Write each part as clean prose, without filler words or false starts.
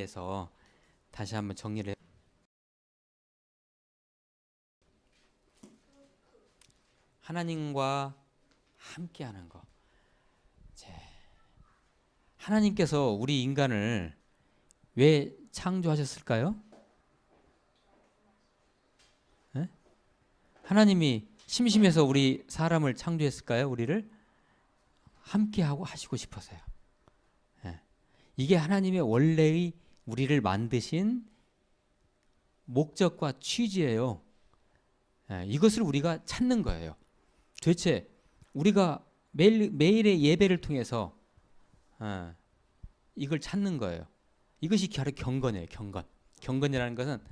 대해서 다시 한번 정리를 하나님과 함께하는 거. 하나님께서 우리 인간을 왜 창조하셨을까요? 에? 하나님이 심심해서 우리 사람을 창조했을까요? 우리를 함께하고 하시고 싶어서요. 에. 이게 하나님의 원래의 우리를 만드신 목적과 취지예요. 이것을 우리가 찾는 거예요. 도대체 우리가 매일의 예배를 통해서 이걸 찾는 거예요. 이것이 바로 경건이에요. 경건이라는 것은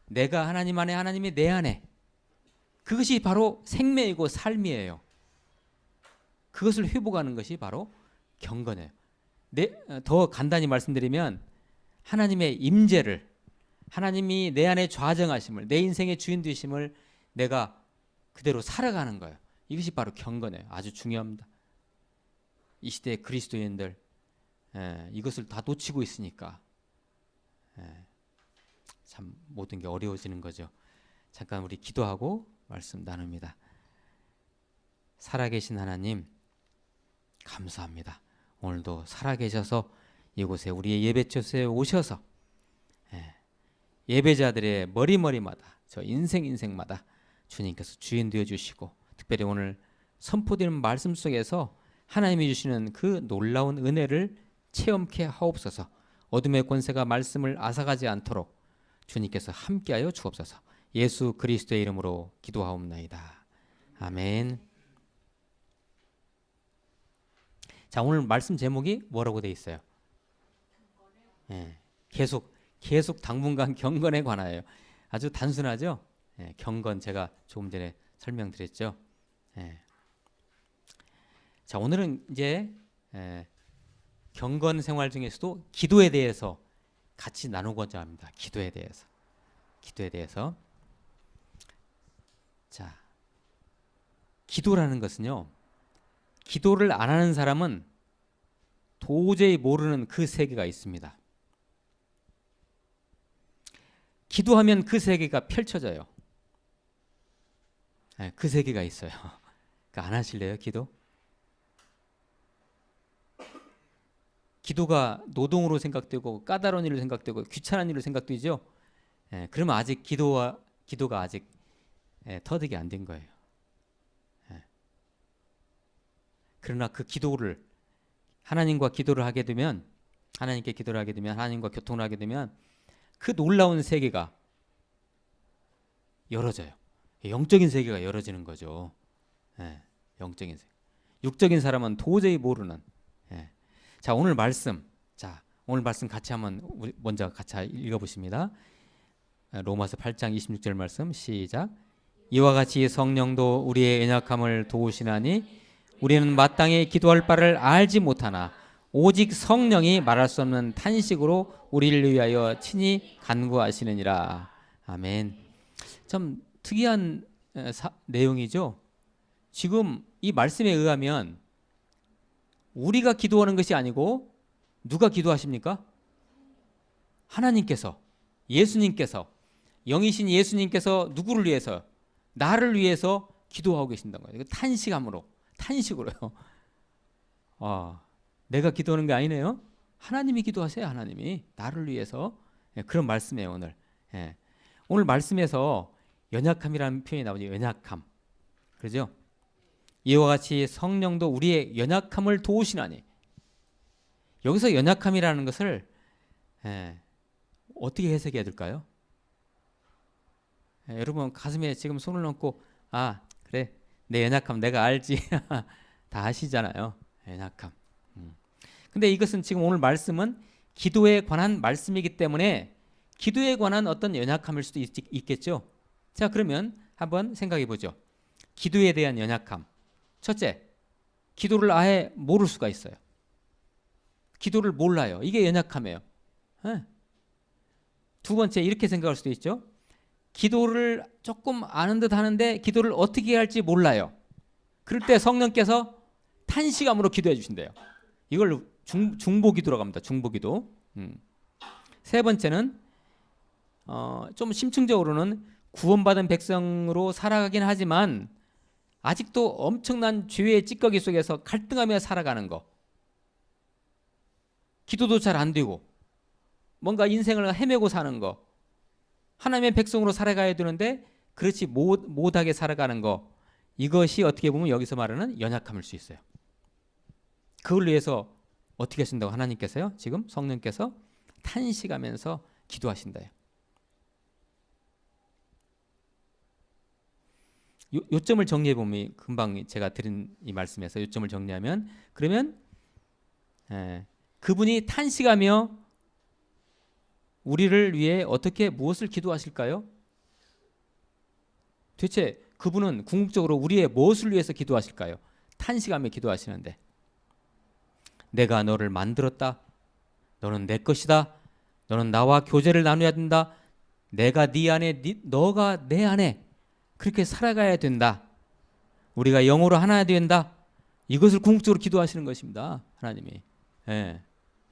내가 하나님 안에, 하나님이 내 안에, 그것이 바로 생명이고 삶이에요. 그것을 회복하는 것이 바로 경건이에요. 더 간단히 말씀드리면 하나님의 임재를, 하나님이 내 안에 좌정하심을, 내 인생의 주인 되심을 내가 그대로 살아가는 거예요. 이것이 바로 경건이에요. 아주 중요합니다. 이 시대의 그리스도인들 이것을 다 놓치고 있으니까 참 모든 게 어려워지는 거죠. 잠깐 우리 기도하고 말씀 나눕니다. 살아계신 하나님 감사합니다. 오늘도 살아계셔서 이곳에 우리의 예배처소에 오셔서 예배자들의 머리마다 저 인생마다 주님께서 주인 되어 주시고, 특별히 오늘 선포되는 말씀 속에서 하나님이 주시는 그 놀라운 은혜를 체험케 하옵소서. 어둠의 권세가 말씀을 앗아가지 않도록 주님께서 함께하여 주옵소서. 예수 그리스도의 이름으로 기도하옵나이다. 아멘. 자, 오늘 말씀 제목이 뭐라고 되어 있어요? 계속 당분간 경건에 관하여요. 아주 단순하죠? 경건, 제가 조금 전에 설명드렸죠. 자, 오늘은 이제 경건 생활 중에서도 기도에 대해서 같이 나누고자 합니다. 기도에 대해서. 자, 기도라는 것은요, 기도를 안 하는 사람은 도저히 모르는 그 세계가 있습니다. 기도하면 그 세계가 펼쳐져요. 그 세계가 있어요. 그러니까 안 하실래요, 기도? 기도가 노동으로 생각되고 까다로운 일로 생각되고 귀찮은 일로 생각되죠. 그러면 아직 기도가 아직 터득이 안 된 거예요. 그러나 그 기도를 하나님께 기도를 하게 되면, 하나님과 교통을 하게 되면 그 놀라운 세계가 열어져요. 영적인 세계가 열어지는 거죠. 영적인 세계. 육적인 사람은 도저히 모르는. 자, 오늘 말씀 같이 한번 먼저 같이 읽어보십니다. 로마서 8장 26절 말씀 시작. 이와 같이 성령도 우리의 연약함을 도우시나니 우리는 마땅히 기도할 바를 알지 못하나 오직 성령이 말할 수 없는 탄식으로 우리를 위하여 친히 간구하시느니라. 아멘. 참 특이한 내용이죠. 지금 이 말씀에 의하면 우리가 기도하는 것이 아니고 누가 기도하십니까? 하나님께서, 예수님께서, 영이신 예수님께서 누구를 위해서? 나를 위해서 기도하고 계신다는 거예요. 탄식으로요. 내가 기도하는 게 아니네요. 하나님이 기도하세요. 하나님이 나를 위해서. 그런 말씀이에요. 오늘 말씀에서 연약함이라는 표현이 나오죠. 연약함. 그렇죠? 이와 같이 성령도 우리의 연약함을 도우시나니. 여기서 연약함이라는 것을 어떻게 해석해야 될까요? 여러분 가슴에 지금 손을 얹고 그래, 내 연약함 내가 알지. 다 아시잖아요. 연약함. 근데 이것은 지금 오늘 말씀은 기도에 관한 말씀이기 때문에 기도에 관한 어떤 연약함일 수도 있겠죠. 자, 그러면 한번 생각해 보죠. 기도에 대한 연약함. 첫째, 기도를 아예 모를 수가 있어요. 기도를 몰라요. 이게 연약함이에요. 두 번째, 이렇게 생각할 수도 있죠. 기도를 조금 아는 듯 하는데 기도를 어떻게 해야 할지 몰라요. 그럴 때 성령께서 탄식함으로 기도해 주신대요. 이걸 중보기도라고 합니다. 중보기도. 세 번째는 좀 심층적으로는 구원받은 백성으로 살아가긴 하지만 아직도 엄청난 죄의 찌꺼기 속에서 갈등하며 살아가는 거. 기도도 잘 안 되고 뭔가 인생을 헤매고 사는 거. 하나님의 백성으로 살아가야 되는데 그렇지 못하게 살아가는 거. 이것이 어떻게 보면 여기서 말하는 연약함일 수 있어요. 그걸 위해서 어떻게 하신다고 하나님께서요? 지금 성령께서 탄식하면서 기도하신다요. 요점을 정리해 보면 금방 제가 드린 이 말씀에서 요점을 정리하면 그러면 그분이 탄식하며 우리를 위해 어떻게 무엇을 기도하실까요? 도대체 그분은 궁극적으로 우리의 무엇을 위해서 기도하실까요? 탄식하며 기도하시는데 내가 너를 만들었다. 너는 내 것이다. 너는 나와 교제를 나눠야 된다. 내가 네 안에 너가 내 안에 그렇게 살아가야 된다. 우리가 영으로 하나 된다. 이것을 궁극적으로 기도하시는 것입니다. 하나님이.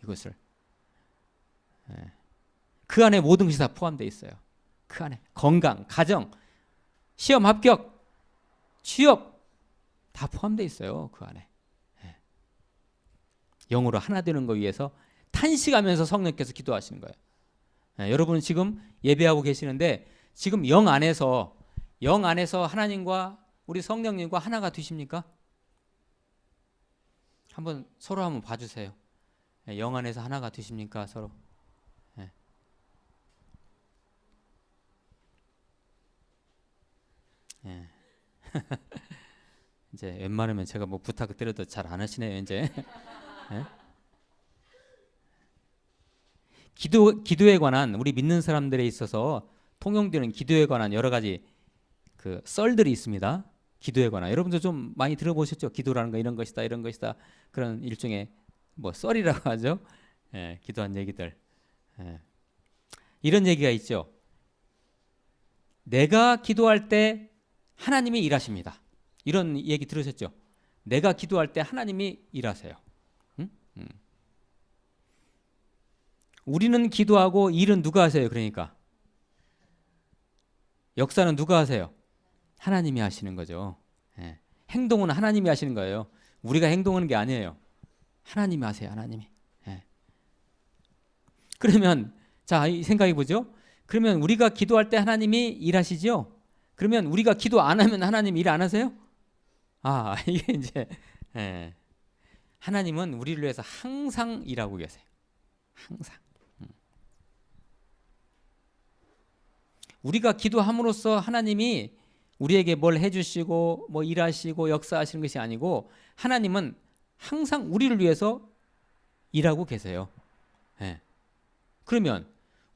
이것을. 그 안에 모든 것이 다 포함되어 있어요. 그 안에 건강, 가정, 시험 합격, 취업 다 포함되어 있어요. 그 안에. 영으로 하나 되는 것 위해서 탄식하면서 성령께서 기도하시는 거예요. 여러분은 지금 예배하고 계시는데 지금 영 안에서 하나님과 우리 성령님과 하나가 되십니까? 한번 서로 한번 봐주세요. 영 안에서 하나가 되십니까? 서로. 이제 웬만하면 제가 뭐 부탁드려도 잘 안 하시네요. 이제. 기도에 관한 우리 믿는 사람들에 있어서 통용되는 기도에 관한 여러 가지 그 썰들이 있습니다. 기도에 관한 여러분도 좀 많이 들어보셨죠? 기도라는 거 이런 것이다, 이런 것이다. 그런 일종의 뭐 썰이라고 하죠. 기도한 얘기들. 이런 얘기가 있죠. 내가 기도할 때 하나님이 일하십니다. 이런 얘기 들으셨죠? 내가 기도할 때 하나님이 일하세요. 우리는 기도하고 일은 누가 하세요? 그러니까 역사는 누가 하세요? 하나님이 하시는 거죠. 행동은 하나님이 하시는 거예요. 우리가 행동하는 게 아니에요. 하나님이 하세요. 하나님이. 그러면 자, 생각해 보죠. 그러면 우리가 기도할 때 하나님이 일하시죠? 그러면 우리가 기도 안 하면 하나님 일 안 하세요? 이게 이제 하나님은 우리를 위해서 항상 일하고 계세요. 항상. 우리가 기도함으로써 하나님이 우리에게 뭘 해주시고 뭐 일하시고 역사하시는 것이 아니고 하나님은 항상 우리를 위해서 일하고 계세요. 그러면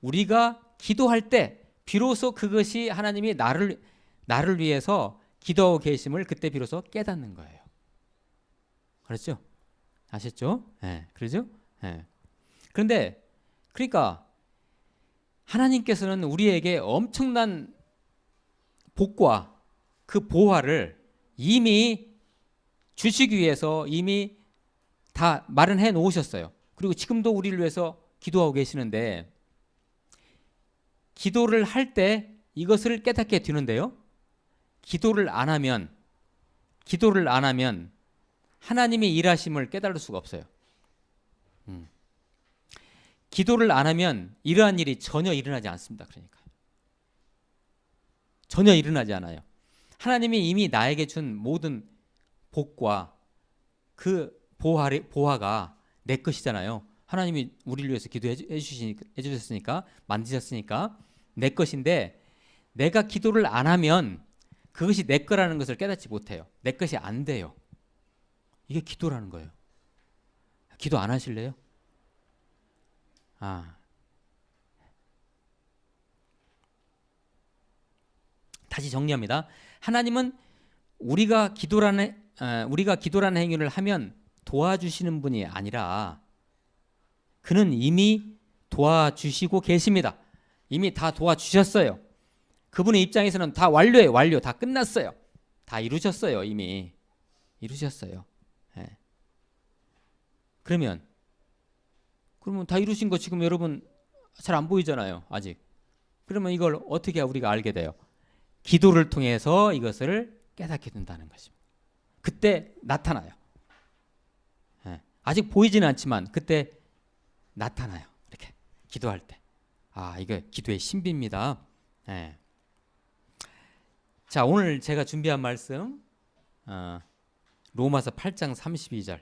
우리가 기도할 때 비로소 그것이 하나님이 나를 위해서 기도하고 계심을 그때 비로소 깨닫는 거예요. 그렇죠? 아셨죠? 그러죠? 그런데 그러니까 하나님께서는 우리에게 엄청난 복과 그 보화를 이미 주시기 위해서 이미 다 마련해 놓으셨어요. 그리고 지금도 우리를 위해서 기도하고 계시는데 기도를 할 때 이것을 깨닫게 되는데요. 기도를 안 하면 하나님의 일하심을 깨달을 수가 없어요. 기도를 안 하면 이러한 일이 전혀 일어나지 않습니다. 그러니까 전혀 일어나지 않아요. 하나님이 이미 나에게 준 모든 복과 그 보화가 내 것이잖아요. 하나님이 우리를 위해서 기도해 주셨으니까 만드셨으니까 내 것인데 내가 기도를 안 하면 그것이 내 거라는 것을 깨닫지 못해요. 내 것이 안 돼요. 이게 기도라는 거예요. 기도 안 하실래요? 다시 정리합니다. 하나님은 우리가 기도라는 행위를 하면 도와주시는 분이 아니라 그는 이미 도와주시고 계십니다. 이미 다 도와주셨어요. 그분의 입장에서는 다 완료, 다 끝났어요. 다 이루셨어요. 이미 이루셨어요. 그러면 다 이루신 거 지금 여러분 잘 안 보이잖아요. 아직. 그러면 이걸 어떻게 우리가 알게 돼요? 기도를 통해서 이것을 깨닫게 된다는 것입니다. 그때 나타나요. 예. 아직 보이지는 않지만 그때 나타나요. 이렇게 기도할 때. 아, 이거 기도의 신비입니다. 예. 자, 오늘 제가 준비한 말씀 로마서 8장 32절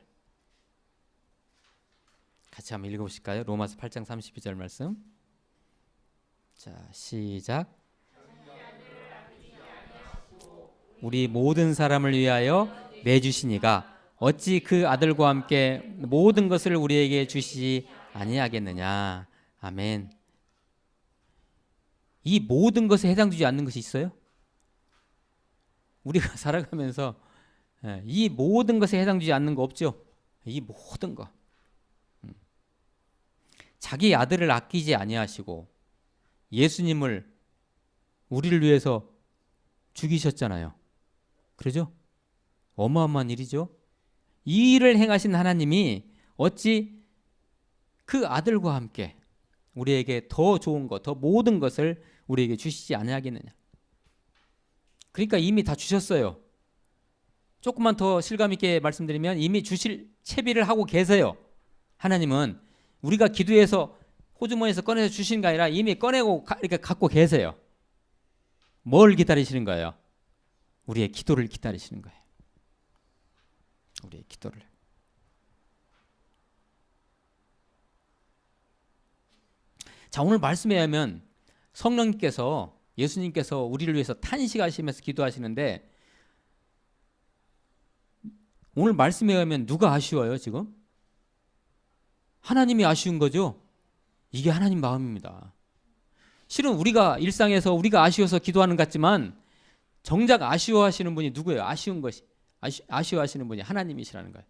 같이 한번 읽어보실까요? 로마서 8장 32절 말씀. 자, 시작. 우리 모든 사람을 위하여 내주신 이가 어찌 그 아들과 함께 모든 것을 우리에게 주시지 아니하겠느냐. 아멘. 이 모든 것에 해당되지 않는 것이 있어요? 우리가 살아가면서 이 모든 것에 해당되지 않는 거 없죠? 이 모든 거. 자기 아들을 아끼지 아니하시고 예수님을 우리를 위해서 죽이셨잖아요. 그러죠? 어마어마한 일이죠. 이 일을 행하신 하나님이 어찌 그 아들과 함께 우리에게 더 좋은 것, 더 모든 것을 우리에게 주시지 아니하겠느냐. 그러니까 이미 다 주셨어요. 조금만 더 실감 있게 말씀드리면 이미 주실 채비를 하고 계세요. 하나님은 우리가 기도해서 호주머니에서 꺼내서 주신 게 아니라 이미 꺼내고 이렇게 갖고 계세요. 뭘 기다리시는 거예요? 우리의 기도를 기다리시는 거예요. 우리의 기도를. 자, 오늘 말씀에 의하면 성령님께서 예수님께서 우리를 위해서 탄식하시면서 기도하시는데 오늘 말씀에 의하면 누가 아쉬워요 지금? 하나님이 아쉬운 거죠. 이게 하나님 마음입니다. 실은 우리가 일상에서 우리가 아쉬워서 기도하는 것 같지만 정작 아쉬워하시는 분이 누구예요? 아쉬워하시는 분이 하나님이시라는 거예요.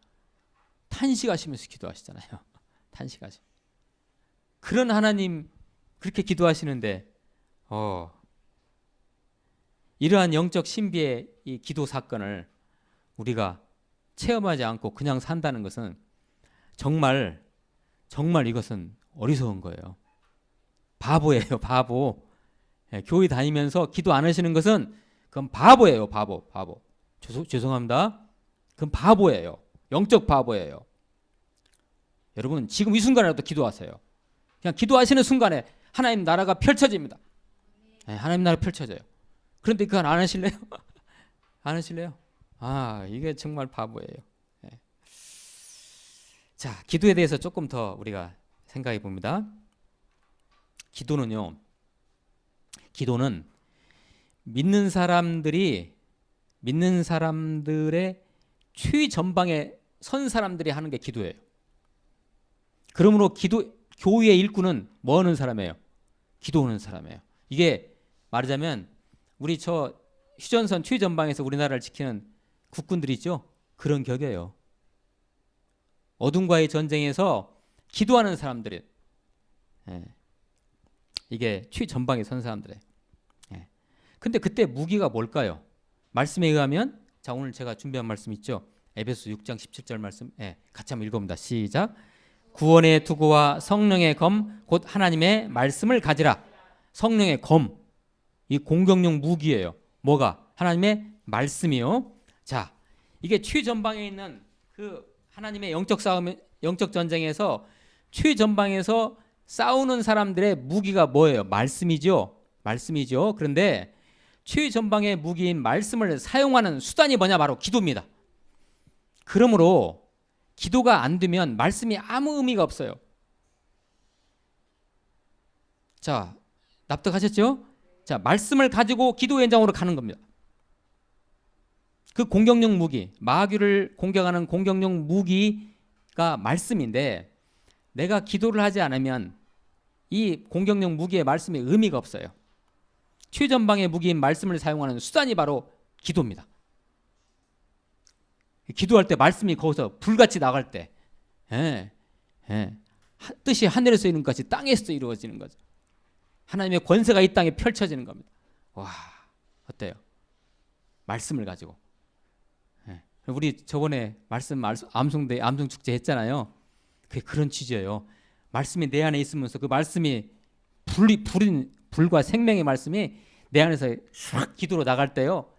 탄식하시면서 기도하시잖아요. 탄식하시. 그런 하나님 그렇게 기도하시는데 이러한 영적 신비의 이 기도 사건을 우리가 체험하지 않고 그냥 산다는 것은 정말 이것은 어리석은 거예요. 바보예요, 바보. 교회 다니면서 기도 안 하시는 것은 그건 바보예요, 바보. 죄송합니다. 그건 바보예요. 영적 바보예요. 여러분 지금 이 순간에라도 기도하세요. 그냥 기도하시는 순간에 하나님 나라가 펼쳐집니다. 하나님 나라 펼쳐져요. 그런데 그건 안 하실래요? 안 하실래요? 아, 이게 정말 바보예요. 자, 기도에 대해서 조금 더 우리가 생각해 봅니다. 기도는 믿는 사람들의 최전방에 선 사람들이 하는 게 기도예요. 그러므로 교회의 일꾼은 뭐 하는 사람이에요? 기도하는 사람이에요. 이게 말하자면 우리 저 휴전선 최전방에서 우리나라를 지키는 국군들이 있죠? 그런 격이에요. 어둠과의 전쟁에서 기도하는 사람들이 이게 최전방에 선 사람들이에요. 근데 그때 무기가 뭘까요? 말씀에 의하면 자, 오늘 제가 준비한 말씀 있죠? 에베소 6장 17절 말씀 같이 한번 읽어봅니다. 시작. 구원의 투구와 성령의 검 곧 하나님의 말씀을 가지라. 성령의 검, 이 공격용 무기예요. 뭐가? 하나님의 말씀이요. 자, 이게 최전방에 있는 그 하나님의 영적 싸움, 영적 전쟁에서 최전방에서 싸우는 사람들의 무기가 뭐예요? 말씀이죠. 그런데 최전방의 무기인 말씀을 사용하는 수단이 뭐냐? 바로 기도입니다. 그러므로 기도가 안 되면 말씀이 아무 의미가 없어요. 자, 납득하셨죠? 자, 말씀을 가지고 기도 현장으로 가는 겁니다. 그 공격용 무기, 마귀를 공격하는 공격용 무기가 말씀인데 내가 기도를 하지 않으면 이 공격용 무기의 말씀이 의미가 없어요. 최전방의 무기인 말씀을 사용하는 수단이 바로 기도입니다. 기도할 때 말씀이 거기서 불같이 나갈 때 뜻이 하늘에서 이루는 것이 땅에서 이루어지는 거죠. 하나님의 권세가 이 땅에 펼쳐지는 겁니다. 와, 어때요? 말씀을 가지고. 우리 저번에 암송축제 했잖아요. 그게 그런 취지예요. 말씀이 내 안에 있으면서 그 말씀이 불과 생명의 말씀이 내 안에서 슉 기도로 나갈 때요.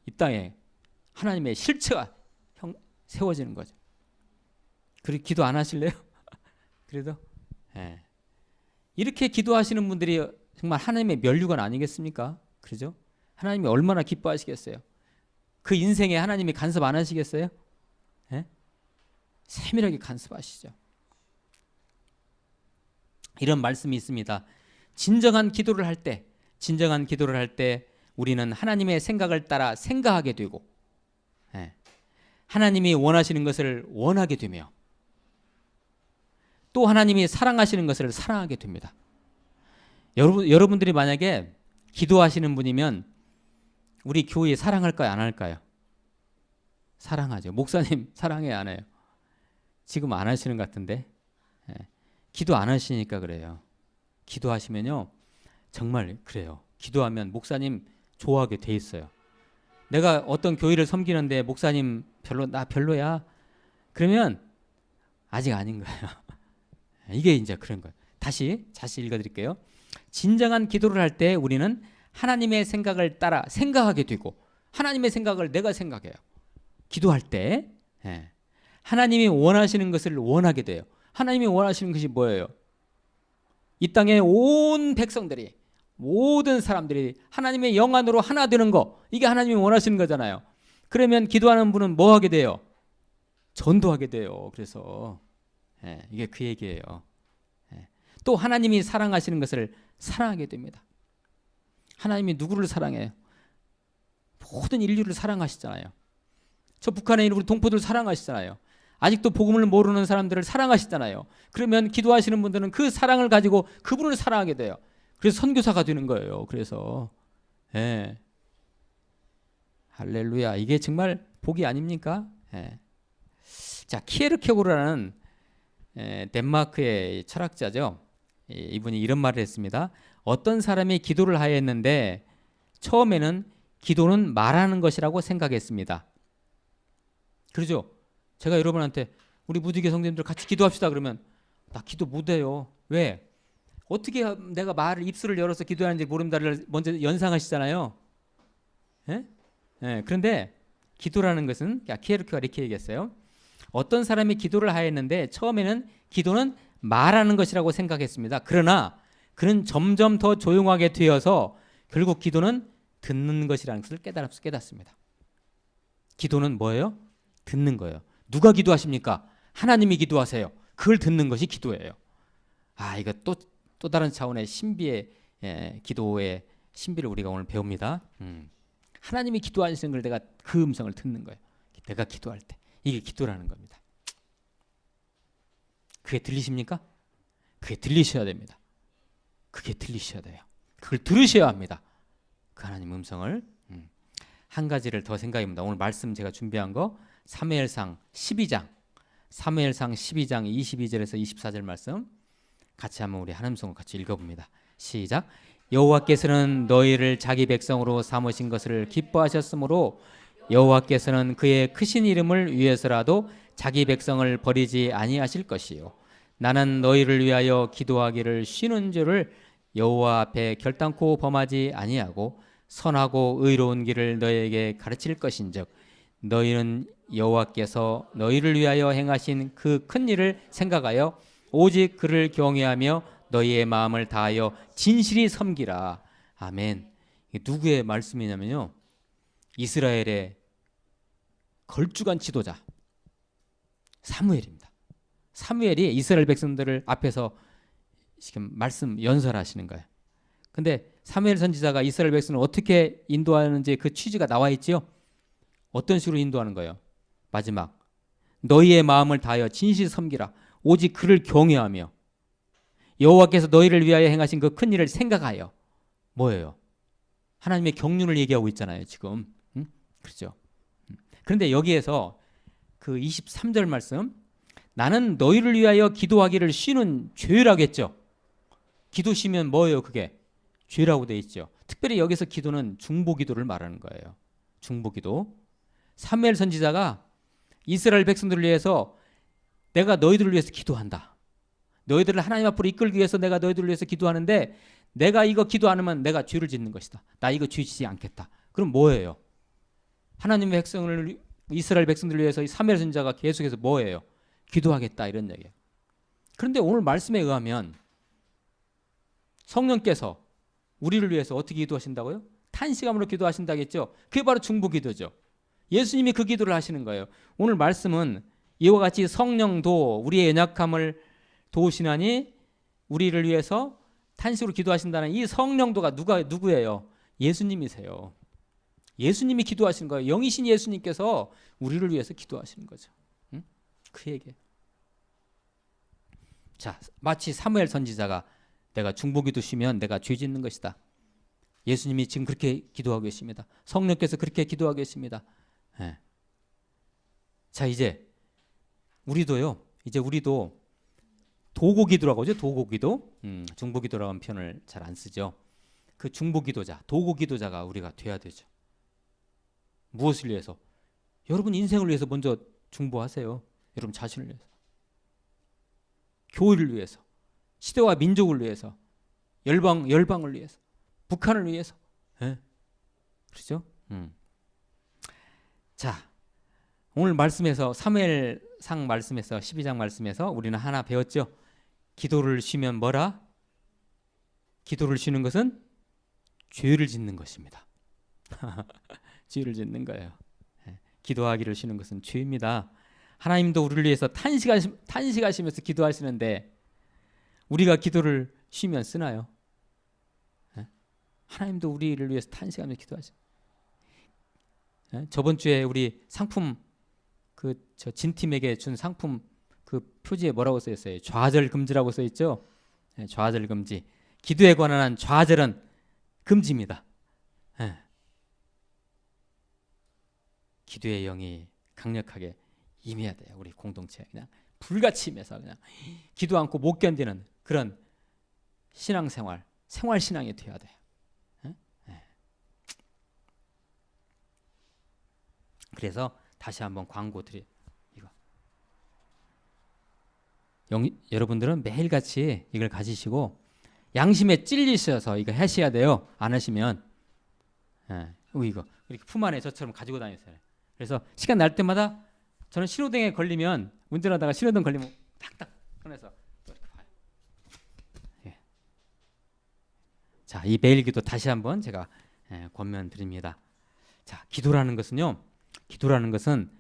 이 땅에 하나님의 실체가 세워지는 거죠. 그리고 기도 안 하실래요? 그래도 이렇게 기도하시는 분들이 정말 하나님의 면류관 아니겠습니까? 그죠? 하나님이 얼마나 기뻐하시겠어요? 그 인생에 하나님이 간섭 안 하시겠어요? 세밀하게 간섭하시죠. 이런 말씀이 있습니다. 진정한 기도를 할 때 우리는 하나님의 생각을 따라 생각하게 되고 하나님이 원하시는 것을 원하게 되며 또 하나님이 사랑하시는 것을 사랑하게 됩니다. 여러분들이 만약에 기도하시는 분이면 우리 교회 사랑할까요? 안 할까요? 사랑하죠. 목사님 사랑해요? 안 해요? 지금 안 하시는 것 같은데 기도 안 하시니까 그래요. 기도하시면요 정말 그래요. 기도하면 목사님 좋아하게 돼 있어요. 내가 어떤 교회를 섬기는데 목사님 나 별로야 그러면 아직 아닌 거예요. 이게 이제 그런 거예요. 다시 읽어드릴게요. 진정한 기도를 할 때 우리는 하나님의 생각을 따라 생각하게 되고 하나님의 생각을 내가 생각해요. 기도할 때 하나님이 원하시는 것을 원하게 돼요. 하나님이 원하시는 것이 뭐예요? 이 땅의 온 백성들이 모든 사람들이 하나님의 영 안으로 하나 되는 거 이게 하나님이 원하시는 거잖아요. 그러면 기도하는 분은 뭐 하게 돼요? 전도하게 돼요. 그래서 이게 그 얘기예요. 또 하나님이 사랑하시는 것을 사랑하게 됩니다. 하나님이 누구를 사랑해요? 모든 인류를 사랑하시잖아요. 저 북한에 있는 우리 동포들 사랑하시잖아요. 아직도 복음을 모르는 사람들을 사랑하시잖아요. 그러면 기도하시는 분들은 그 사랑을 가지고 그분을 사랑하게 돼요. 그래서 선교사가 되는 거예요. 그래서 할렐루야. 이게 정말 복이 아닙니까? 자, 키에르케고르라는 덴마크의 철학자죠. 이분이 이런 말을 했습니다. 어떤 사람이 기도를 하였는데 처음에는 기도는 말하는 것이라고 생각했습니다. 그렇죠? 제가 여러분한테 우리 무디개 성도님들 같이 기도합시다 그러면 나 기도 못해요. 왜? 어떻게 내가 입술을 열어서 기도하는지 모른다를 먼저 연상하시잖아요. 그런데 기도라는 것은 키에르케가 이렇게 얘기했어요. 어떤 사람이 기도를 하였는데 처음에는 기도는 말하는 것이라고 생각했습니다. 그러나 그는 점점 더 조용하게 되어서 결국 기도는 듣는 것이라는 것을 깨닫습니다. 기도는 뭐예요? 듣는 거예요. 누가 기도하십니까? 하나님이 기도하세요. 그걸 듣는 것이 기도예요. 이거 또 다른 차원의 신비의 기도의 신비를 우리가 오늘 배웁니다. 하나님이 기도하시는 걸 내가 그 음성을 듣는 거예요. 내가 기도할 때 이게 기도라는 겁니다. 그게 들리십니까? 그게 들리셔야 됩니다. 그게 들리셔야 돼요. 그걸 들으셔야 합니다. 그 하나님 음성을. 한 가지를 더 생각해봅니다. 오늘 말씀 제가 준비한 거 사무엘상 12장 22절에서 24절 말씀 같이 한번 우리 하나님 성을 같이 읽어봅니다. 시작. 여호와께서는 너희를 자기 백성으로 삼으신 것을 기뻐하셨으므로 여호와께서는 그의 크신 이름을 위해서라도 자기 백성을 버리지 아니하실 것이요 나는 너희를 위하여 기도하기를 쉬는 줄을 여호와 앞에 결단코 범하지 아니하고 선하고 의로운 길을 너희에게 가르칠 것인즉 너희는 여호와께서 너희를 위하여 행하신 그 큰 일을 생각하여 오직 그를 경외하며 너희의 마음을 다하여 진실이 섬기라. 아멘. 이게 누구의 말씀이냐면요, 이스라엘의 걸쭉한 지도자 사무엘입니다. 사무엘이 이스라엘 백성들을 앞에서 지금 말씀 연설하시는 거예요. 근데 사무엘 선지자가 이스라엘 백성을 어떻게 인도하는지 그 취지가 나와 있지요. 어떤 식으로 인도하는 거예요? 마지막 너희의 마음을 다하여 진실 섬기라. 오직 그를 경외하며 여호와께서 너희를 위하여 행하신 그 큰 일을 생각하여. 뭐예요? 하나님의 경륜을 얘기하고 있잖아요 지금. 그렇죠? 그런데 여기에서 그 23절 말씀, 나는 너희를 위하여 기도하기를 쉬는 죄라겠죠. 기도 쉬면 뭐예요? 그게 죄라고 돼 있죠. 특별히 여기서 기도는 중보기도를 말하는 거예요. 중보기도. 사무엘 선지자가 이스라엘 백성들을 위해서 내가 너희들을 위해서 기도한다. 너희들을 하나님 앞으로 이끌기 위해서 내가 너희들을 위해서 기도하는데 내가 이거 기도 안 하면 내가 죄를 짓는 것이다. 나 이거 죄 짓지 않겠다. 그럼 뭐예요? 하나님의 백성을 이스라엘 백성들을 위해서 이 사무엘 선지자가 계속해서 뭐예요? 기도하겠다 이런 얘기예요. 그런데 오늘 말씀에 의하면 성령께서 우리를 위해서 어떻게 기도하신다고요? 탄식함으로 기도하신다겠죠. 그게 바로 중보기도죠. 예수님이 그 기도를 하시는 거예요. 오늘 말씀은 이와 같이 성령도 우리의 연약함을 도우시나니 우리를 위해서 탄식으로 기도하신다는 이 성령도가 누구예요? 예수님이세요. 예수님이 기도하시는 거예요. 영이신 예수님께서 우리를 위해서 기도하시는 거죠. 응? 그 얘기예요. 자, 마치 사무엘 선지자가 내가 중보기도 쉬면 내가 죄 짓는 것이다. 예수님이 지금 그렇게 기도하고 계십니다. 성령께서 그렇게 기도하고 계십니다. 네. 자, 이제 우리도 도고기도라고 하죠. 도고기도. 중보기도라는 하는 표현을 잘 안 쓰죠. 그 중보기도자, 도고기도자가 우리가 돼야 되죠. 무엇을 위해서? 여러분 인생을 위해서 먼저 중보하세요. 여러분 자신을 위해서. 교회를 위해서. 시대와 민족을 위해서. 열방을 위해서. 북한을 위해서. 네. 그렇죠? 자, 오늘 말씀에서 사무엘상 말씀에서 12장 말씀에서 우리는 하나 배웠죠. 기도를 쉬면 뭐라? 기도를 쉬는 것은 죄를 짓는 것입니다. 죄를 짓는 거예요. 기도하기를 쉬는 것은 죄입니다. 하나님도 우리를 위해서 탄식하시면서 기도하시는데 우리가 기도를 쉬면 쓰나요? 하나님도 우리를 위해서 탄식하면서 기도하시죠. 저번 주에 우리 상품 저 진팀에게 준 상품 그 표지에 뭐라고 써 있어요? 좌절 금지라고 써 있죠. 좌절 금지. 기도에 관한 좌절은 금지입니다. 기도의 영이 강력하게 임해야 돼요. 우리 공동체에 그냥 불같이 임해서 그냥 기도 않고 못 견디는 그런 신앙생활, 생활신앙이 돼야 돼요. 그래서 다시 한번 광고 드리 이거. 여러분들은 매일같이 이걸 가지시고 양심에 찔리셔서 이거 하셔야 돼요. 안 하시면 이거 이렇게 품 안에 저처럼 가지고 다니세요. 그래서 시간 날 때마다 저는 신호등에 걸리면 운전하다가 신호등 걸리면 탁탁 꺼내서 이렇게 봐요. 예. 자, 이 매일 기도 다시 한번 제가 권면드립니다. 자, 기도라는 것은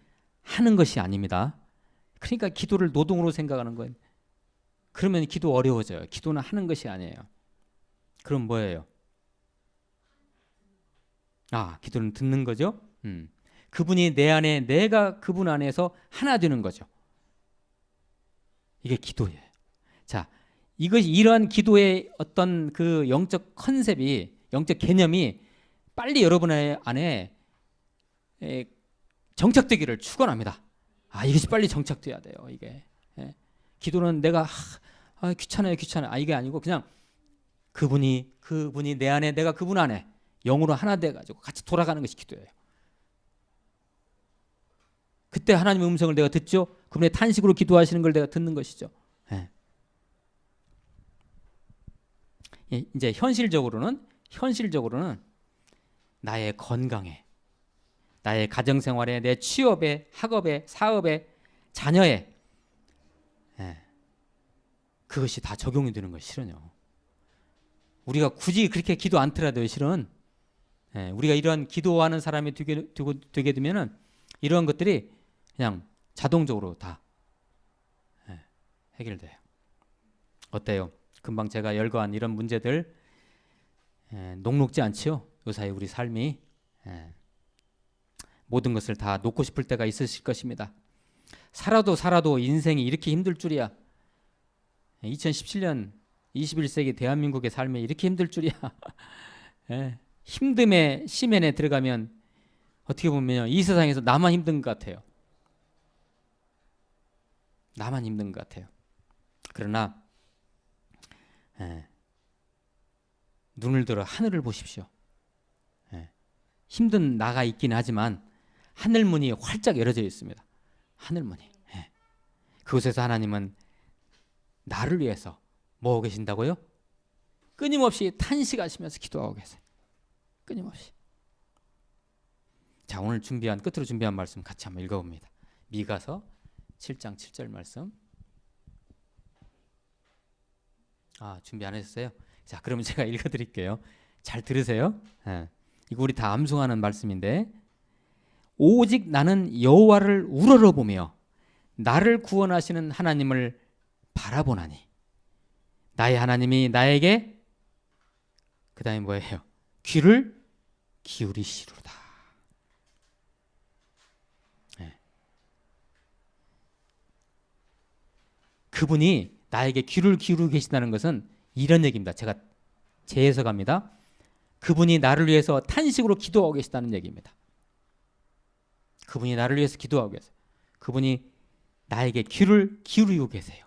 하는 것이 아닙니다. 그러니까 기도를 노동으로 생각하는 거예요. 그러면 기도 어려워져요. 기도는 하는 것이 아니에요. 그럼 뭐예요? 기도는 듣는 거죠. 그분이 내 안에, 내가 그분 안에서 하나 되는 거죠. 이게 기도예요. 자, 이러한 기도의 어떤 그 영적 컨셉이, 영적 개념이 빨리 여러분 안에 정착되기를 축원합니다. 이것이 빨리 정착돼야 돼요. 이게 기도는 내가 귀찮아요. 이게 아니고 그냥 그분이 내 안에, 내가 그분 안에 영으로 하나 돼가지고 같이 돌아가는 것이 기도예요. 그때 하나님의 음성을 내가 듣죠. 그분의 탄식으로 기도하시는 걸 내가 듣는 것이죠. 이제 현실적으로는 나의 건강에, 나의 가정생활에, 내 취업에, 학업에, 사업에, 자녀에 그것이 다 적용이 되는 것이 실은요. 우리가 굳이 그렇게 기도 않더라도 실은 우리가 이런 기도하는 사람이 되게 되면은 이런 것들이 그냥 자동적으로 다 해결돼요. 어때요? 금방 제가 열거한 이런 문제들 녹록지 않지요? 요사이 우리 삶이 모든 것을 다 놓고 싶을 때가 있으실 것입니다. 살아도 인생이 이렇게 힘들 줄이야. 2017년 21세기 대한민국의 삶이 이렇게 힘들 줄이야. 힘듦의 심연에 들어가면 어떻게 보면 이 세상에서 나만 힘든 것 같아요. 나만 힘든 것 같아요. 그러나 눈을 들어 하늘을 보십시오. 힘든 나가 있긴 하지만 하늘문이 활짝 열어져 있습니다. 하늘문이. 그곳에서 하나님은 나를 위해서 뭐 하고 계신다고요? 끊임없이 탄식하시면서 기도하고 계세요. 끊임없이. 자, 오늘 끝으로 준비한 말씀 같이 한번 읽어봅니다. 미가서 7장 7절 말씀. 준비 안 하셨어요? 자, 그러면 제가 읽어드릴게요. 잘 들으세요. 이거 우리 다 암송하는 말씀인데, 오직 나는 여호와를 우러러보며 나를 구원하시는 하나님을 바라보나니 나의 하나님이 나에게 그 다음에 뭐예요? 귀를 기울이시로다. 그분이 나에게 귀를 기울이고 계신다는 것은 이런 얘기입니다. 제가 재해석합니다. 그분이 나를 위해서 탄식으로 기도하고 계시다는 얘기입니다. 그분이 나를 위해서 기도하고 계세요. 그분이 나에게 귀를 기울이고 계세요.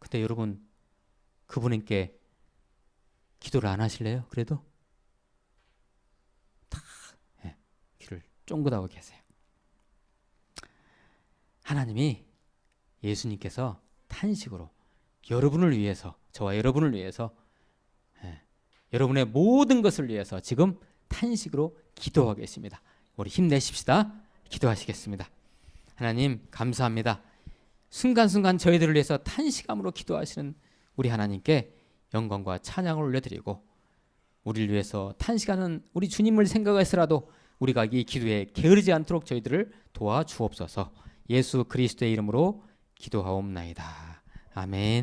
근데 여러분, 그분께 기도를 안 하실래요? 그래도 다 귀를 쫑긋하고 계세요. 하나님이, 예수님께서 탄식으로 여러분을 위해서, 저와 여러분을 위해서, 여러분의 모든 것을 위해서 지금 탄식으로 기도하고 계십니다. 우리 힘내십시다. 기도하시겠습니다. 하나님 감사합니다. 순간순간 저희들을 위해서 탄식함으로 기도하시는 우리 하나님께 영광과 찬양을 올려드리고, 우리를 위해서 탄식하는 우리 주님을 생각해서라도 우리가 이 기도에 게으르지 않도록 저희들을 도와주옵소서. 예수 그리스도의 이름으로 기도하옵나이다. 아멘.